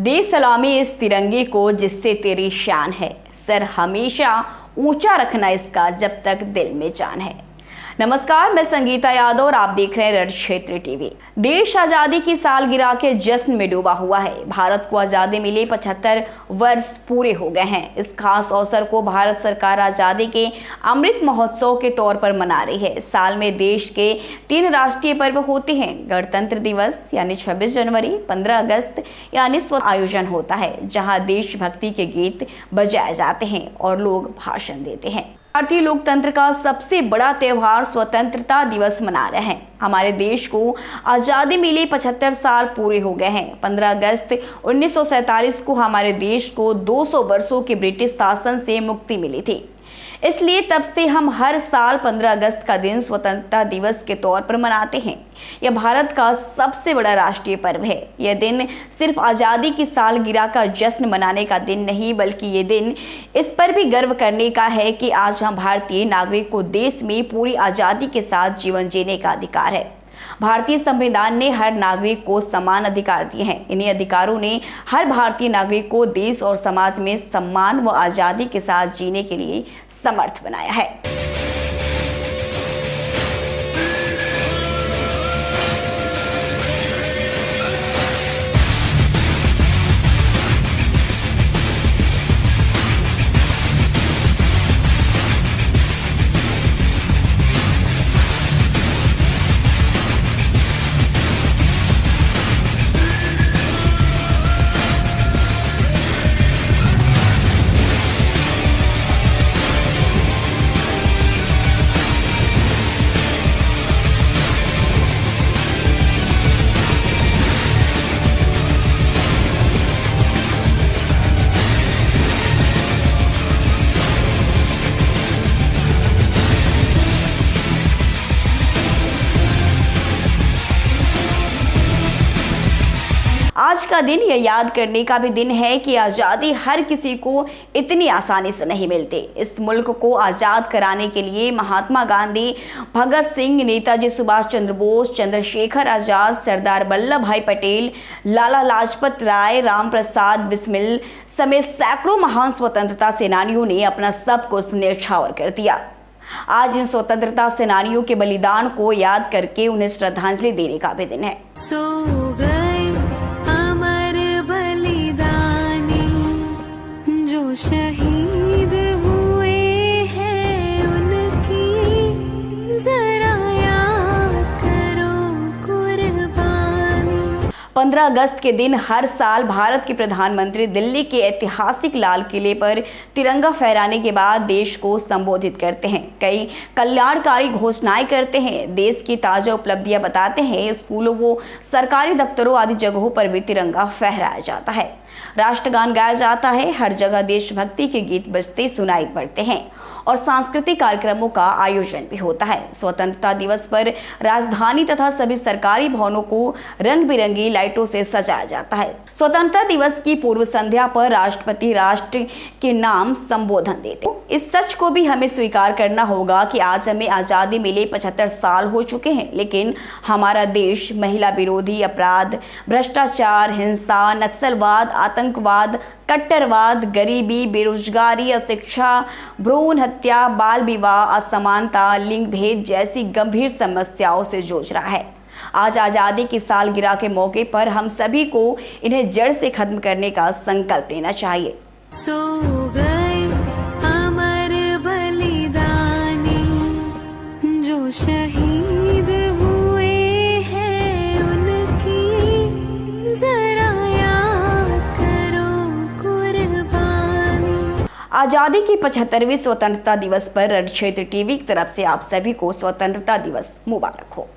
दे सलामी इस तिरंगे को जिससे तेरी शान है, सर हमेशा ऊंचा रखना इसका जब तक दिल में जान है। नमस्कार, मैं संगीता यादव और आप देख रहे हैं रण क्षेत्र टीवी। देश आजादी की सालगिरह के जश्न में डूबा हुआ है। भारत को आजादी मिले 75 वर्ष पूरे हो गए हैं। इस खास अवसर को भारत सरकार आजादी के अमृत महोत्सव के तौर पर मना रही है। साल में देश के 3 राष्ट्रीय पर्व होते हैं। गणतंत्र दिवस यानी 26 जनवरी, 15 अगस्त यानी आयोजन होता है, जहां देशभक्ति के गीत बजाए जाते हैं और लोग भाषण देते हैं। भारतीय लोकतंत्र का सबसे बड़ा त्योहार स्वतंत्रता दिवस मना रहे हैं। हमारे देश को आज़ादी मिले 75 साल पूरे हो गए हैं। 15 अगस्त 1947 को हमारे देश को 200 वर्षों के ब्रिटिश शासन से मुक्ति मिली थी। इसलिए तब से हम हर साल 15 अगस्त का दिन स्वतंत्रता दिवस के तौर पर मनाते हैं। यह भारत का सबसे बड़ा राष्ट्रीय पर्व है। यह दिन सिर्फ आज़ादी की सालगिरह का जश्न मनाने का दिन नहीं, बल्कि ये दिन इस पर भी गर्व करने का है कि आज हम भारतीय नागरिक को देश में पूरी आज़ादी के साथ जीवन जीने का अधिकार है। भारतीय संविधान ने हर नागरिक को समान अधिकार दिए हैं। इन्हीं अधिकारों ने हर भारतीय नागरिक को देश और समाज में सम्मान व आज़ादी के साथ जीने के लिए समर्थ बनाया है। आज का दिन यह याद करने का भी दिन है कि आज़ादी हर किसी को इतनी आसानी से नहीं मिलती। इस मुल्क को आज़ाद कराने के लिए महात्मा गांधी, भगत सिंह, नेताजी सुभाष चंद्र बोस, चंद्रशेखर आजाद, सरदार वल्लभ भाई पटेल, लाला लाजपत राय, राम प्रसाद बिस्मिल समेत सैकड़ों महान स्वतंत्रता सेनानियों ने अपना सब कुछ न्यौछावर कर दिया। आज इन स्वतंत्रता सेनानियों के बलिदान को याद करके उन्हें श्रद्धांजलि देने का भी दिन है। शहीद हुए हैं उनकी जरा याद करो कुर्बानी। 15 अगस्त के दिन हर साल भारत के प्रधानमंत्री दिल्ली के ऐतिहासिक लाल किले पर तिरंगा फहराने के बाद देश को संबोधित करते हैं। कई कल्याणकारी घोषणाएं करते हैं, देश की ताजा उपलब्धियां बताते हैं। स्कूलों व सरकारी दफ्तरों आदि जगहों पर भी तिरंगा फहराया जाता है, राष्ट्रगान गाया जाता है। हर जगह देशभक्ति के गीत बजते सुनाई पड़ते हैं और सांस्कृतिक कार्यक्रमों का आयोजन भी होता है। स्वतंत्रता दिवस पर राजधानी तथा सभी सरकारी भवनों को रंग बिरंगी लाइटों से सजाया जाता है। स्वतंत्रता दिवस की पूर्व संध्या पर राष्ट्रपति राष्ट्र के नाम संबोधन देते हैं। इस सच को भी हमें स्वीकार करना होगा कि आज हमें आज़ादी मिले 75 साल हो चुके हैं, लेकिन हमारा देश महिला विरोधी अपराध, भ्रष्टाचार, हिंसा, नक्सलवाद, आतंकवाद, कट्टरवाद, गरीबी, बेरोजगारी, अशिक्षा, भ्रूण हत्या, बाल विवाह, असमानता, लिंग भेद जैसी गंभीर समस्याओं से जूझ रहा है। आज आज़ादी की सालगिरह के मौके पर हम सभी को इन्हें जड़ से खत्म करने का संकल्प लेना चाहिए। सो गए अमर बलिदानी जो शहीद हुए हैं उनकी जरा याद करो कुर्बानी। आज़ादी की 75वीं स्वतंत्रता दिवस पर रण क्षेत्र टीवी की तरफ से आप सभी को स्वतंत्रता दिवस मुबारक हो।